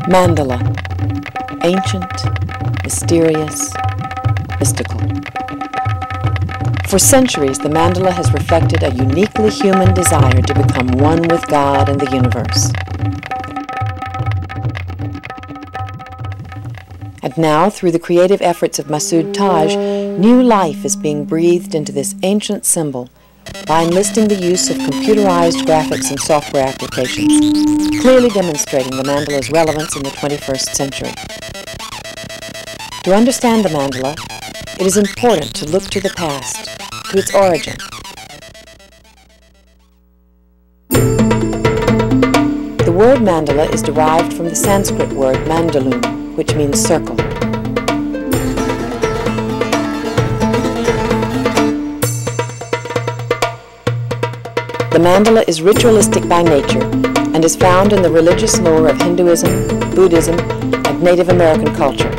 Mandala, ancient, mysterious, mystical. For centuries, the mandala has reflected a uniquely human desire to become one with God and the universe. And now, through the creative efforts of Masood Taj, new life is being breathed into this ancient symbol by enlisting the use of computerized graphics and software applications, clearly demonstrating the mandala's relevance in the 21st century. To understand the mandala, it is important to look to the past, to its origin. The word mandala is derived from the Sanskrit word mandalum, which means circle. The mandala is ritualistic by nature and is found in the religious lore of Hinduism, Buddhism, and Native American culture.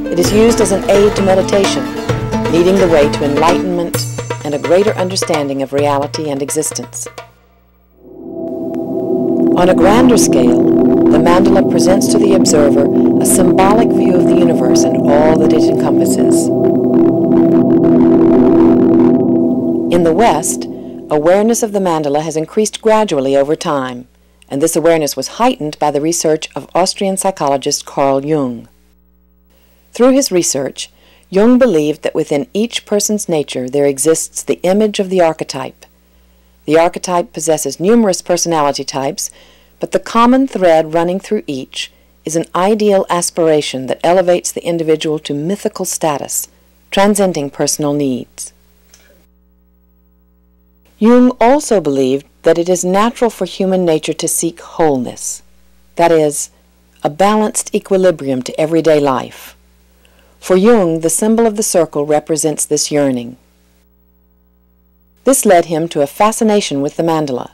It is used as an aid to meditation, leading the way to enlightenment and a greater understanding of reality and existence. On a grander scale, the mandala presents to the observer a symbolic view of the universe and all that it encompasses. In the West, awareness of the mandala has increased gradually over time, and this awareness was heightened by the research of Austrian psychologist Carl Jung. Through his research, Jung believed that within each person's nature there exists the image of the archetype. The archetype possesses numerous personality types, but the common thread running through each is an ideal aspiration that elevates the individual to mythical status, transcending personal needs. Jung also believed that it is natural for human nature to seek wholeness, that is, a balanced equilibrium to everyday life. For Jung, the symbol of the circle represents this yearning. This led him to a fascination with the mandala.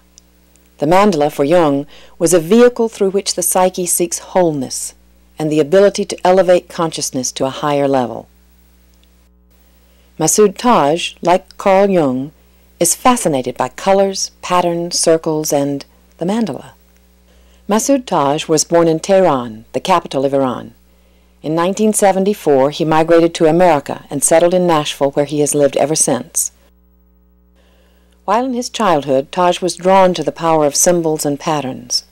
The mandala, for Jung, was a vehicle through which the psyche seeks wholeness and the ability to elevate consciousness to a higher level. Masood Taj, like Carl Jung, is fascinated by colors, patterns, circles, and the mandala. Masood Taj was born in Tehran, the capital of Iran. In 1974, he migrated to America and settled in Nashville, where he has lived ever since. While in his childhood, Taj was drawn to the power of symbols and patterns.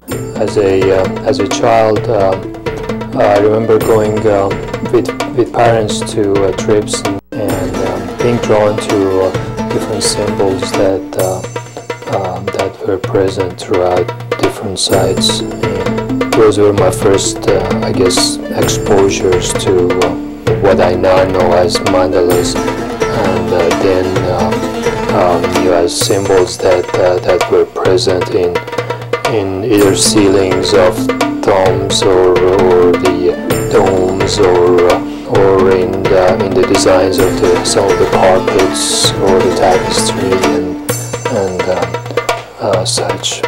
As a child, I remember going with parents to trips and being drawn to different symbols that were present throughout different sites. And those were my first, I guess, exposures to what I now know as mandalas, and then as symbols that were present in either ceilings of tombs or the domes or in the designs of some of the carpets or the tapestry and such.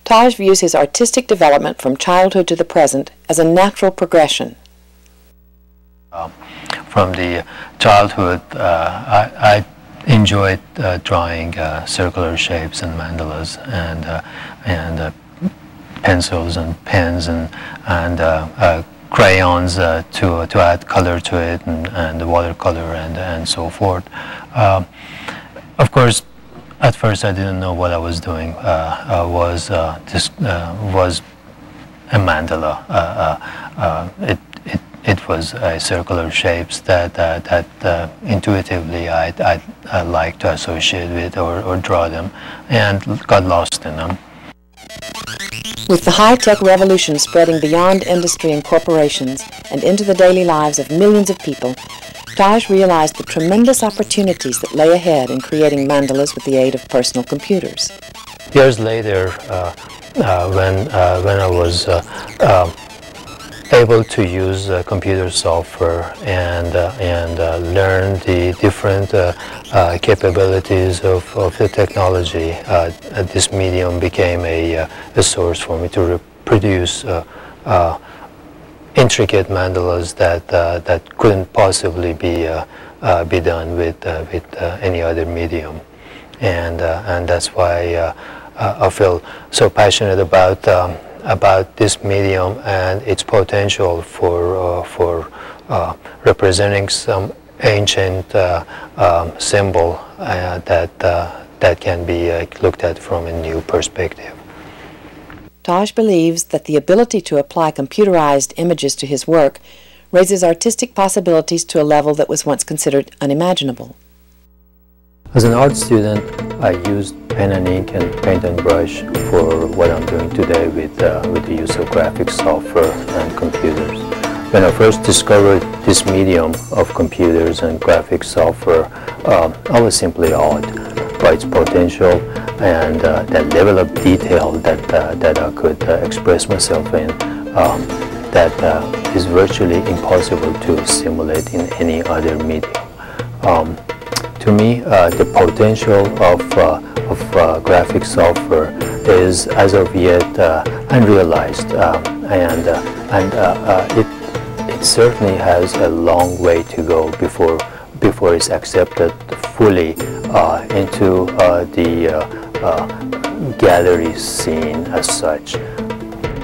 Taj views his artistic development from childhood to the present as a natural progression. From the childhood, I enjoyed drawing circular shapes and mandalas and pencils and pens and crayons to add color to it, and watercolor and so forth. Of course, at first I didn't know what I was doing. Was a mandala. It was circular shapes that intuitively I like to associate with or draw them, and got lost in them. With the high-tech revolution spreading beyond industry and corporations and into the daily lives of millions of people, Taj realized the tremendous opportunities that lay ahead in creating mandalas with the aid of personal computers. Years later, when I was able to use computer software and learn the different capabilities of the technology, this medium became a source for me to produce intricate mandalas that couldn't possibly be done with any other medium, and that's why I feel so passionate about this medium and its potential for representing some ancient symbol that can be looked at from a new perspective. Taj believes that the ability to apply computerized images to his work raises artistic possibilities to a level that was once considered unimaginable. As an art student, I used pen and ink and paint and brush for what I'm doing today with the use of graphics software and computers. When I first discovered this medium of computers and graphics software, I was simply awed by its potential and that level of detail that I could express myself in, that is virtually impossible to simulate in any other medium. To me, the potential of graphic software is, as of yet, unrealized, and it certainly has a long way to go before it's accepted fully into the gallery scene as such.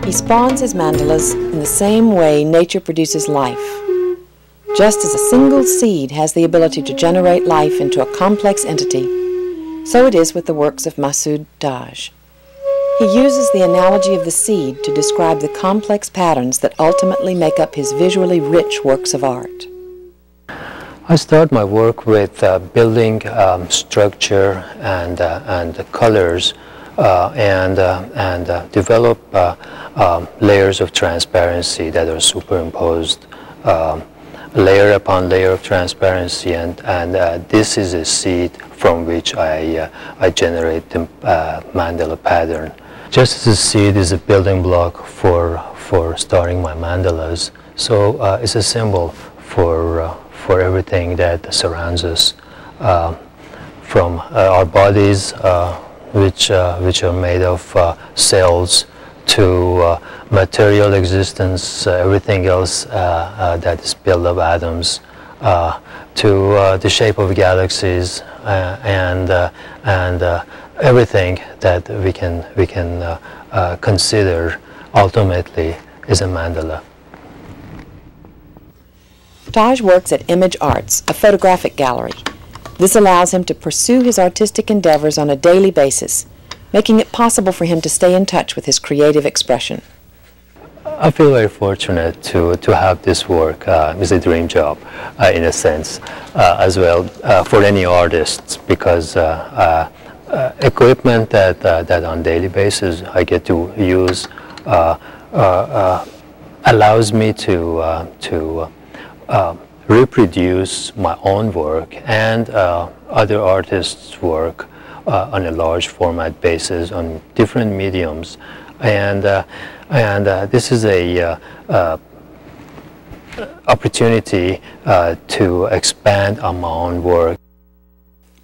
He spawns his mandalas in the same way nature produces life. Just as a single seed has the ability to generate life into a complex entity, so it is with the works of Masood Taj. He uses the analogy of the seed to describe the complex patterns that ultimately make up his visually rich works of art. I start my work with building structure and colors and develop layers of transparency that are superimposed layer upon layer of transparency, and this is a seed from which I generate the mandala pattern. Just as a seed is a building block for starting my mandalas, so it's a symbol for everything that surrounds us, from our bodies, which are made of cells, to material existence, everything else that is built of atoms, to the shape of galaxies, and everything that we can consider ultimately is a mandala. Taj works at Image Arts, a photographic gallery. This allows him to pursue his artistic endeavors on a daily basis, making it possible for him to stay in touch with his creative expression. I feel very fortunate to have this work. It's a dream job, in a sense, as well, for any artists, because equipment that on daily basis I get to use allows me to reproduce my own work and other artists' work on a large format basis on different mediums, and this is a opportunity to expand on my own work.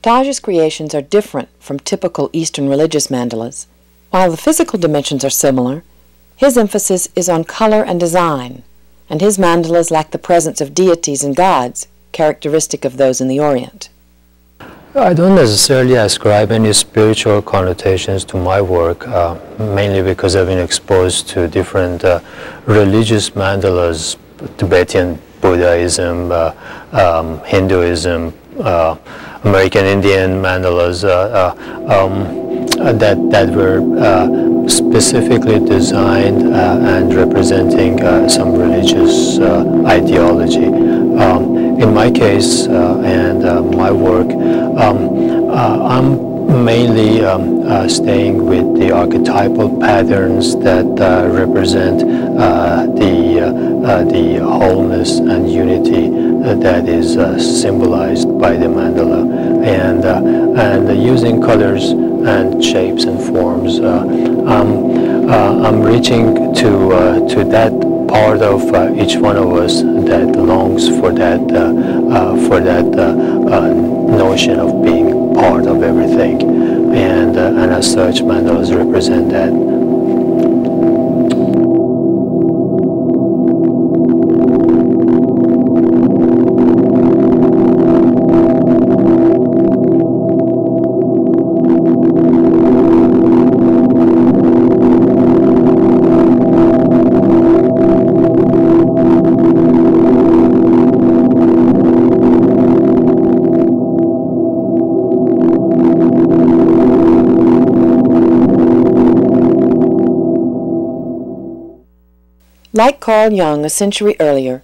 Taj's creations are different from typical Eastern religious mandalas. While the physical dimensions are similar, his emphasis is on color and design, and his mandalas lack the presence of deities and gods, characteristic of those in the Orient. I don't necessarily ascribe any spiritual connotations to my work, mainly because I've been exposed to different religious mandalas, Tibetan Buddhism, Hinduism, American Indian mandalas that were specifically designed and representing some religious ideology. In my case and my work, I'm mainly staying with the archetypal patterns that represent the wholeness and unity that is symbolized by the mandala, and using colors and shapes and forms. I'm reaching to that part of each one of us that longs for that notion of being part of everything, and as such, mandalas represent that. Like Carl Jung a century earlier,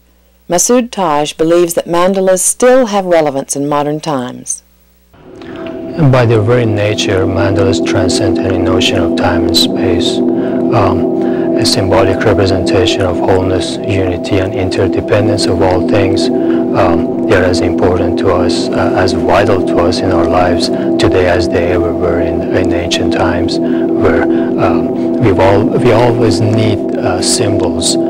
Masood Taj believes that mandalas still have relevance in modern times. And by their very nature, mandalas transcend any notion of time and space. A symbolic representation of wholeness, unity, and interdependence of all things. They are as important to us, as vital to us in our lives today as they ever were in ancient times, where we always need symbols to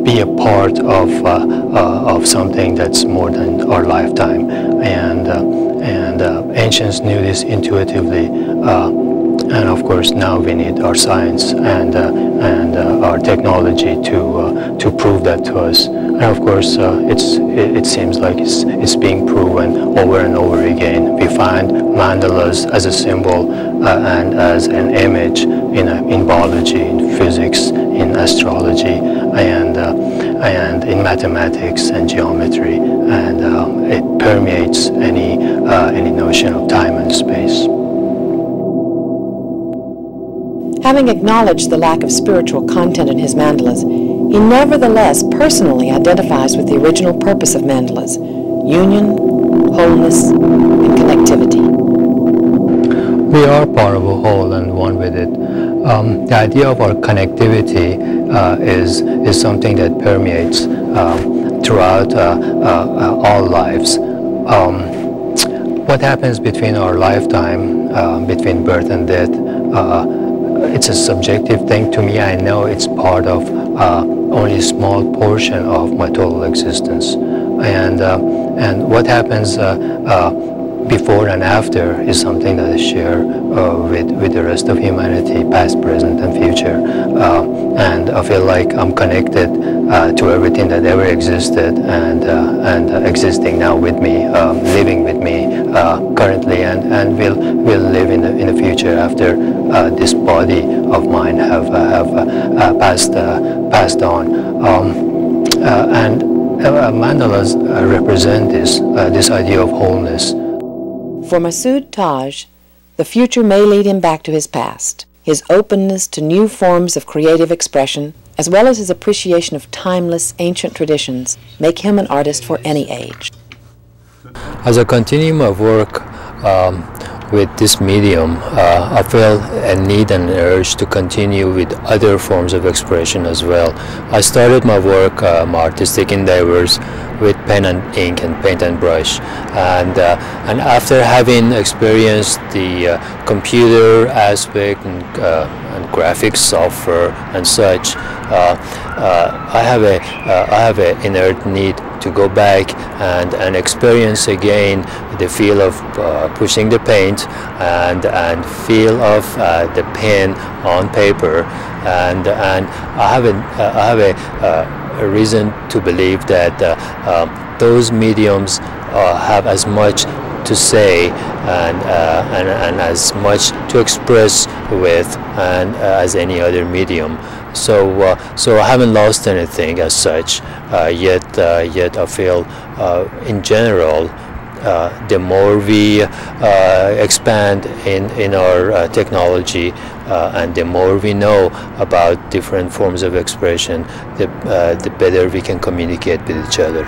be a part of something that's more than our lifetime, and ancients knew this intuitively. And of course, now we need our science and our technology to prove that to us. And of course, it seems like it's being proven over and over again. We find mandalas as a symbol and as an image in biology, in physics, in astrology, and in mathematics and geometry, and it permeates any notion of time and space. Having acknowledged the lack of spiritual content in his mandalas, he nevertheless personally identifies with the original purpose of mandalas: union, wholeness, and connectivity. We are part of a whole and one with it. The idea of our connectivity is something that permeates throughout all lives. What happens between our lifetime, between birth and death, it's a subjective thing to me. I know it's part of only a small portion of my total existence, and what happens before and after is something that I share with the rest of humanity, past, present, and future. And I feel like I'm connected to everything that ever existed and existing now with me, living with me currently, and will live in the future after this body of mine have passed on. And mandalas represent this idea of wholeness. For Masood Taj, the future may lead him back to his past. His openness to new forms of creative expression, as well as his appreciation of timeless, ancient traditions, make him an artist for any age. As I continue my work with this medium, I feel a need and an urge to continue with other forms of expression as well. I started my work, my artistic endeavors, with pen and ink and paint and brush, and after having experienced the computer aspect and graphics software and such, I have an inert need to go back and experience again the feel of pushing the paint and feel of the pen on paper, and I have a reason to believe that those mediums have as much to say and as much to express with as any other medium. So I haven't lost anything as such yet. I feel in general, the more we expand in our technology and the more we know about different forms of expression, the better we can communicate with each other.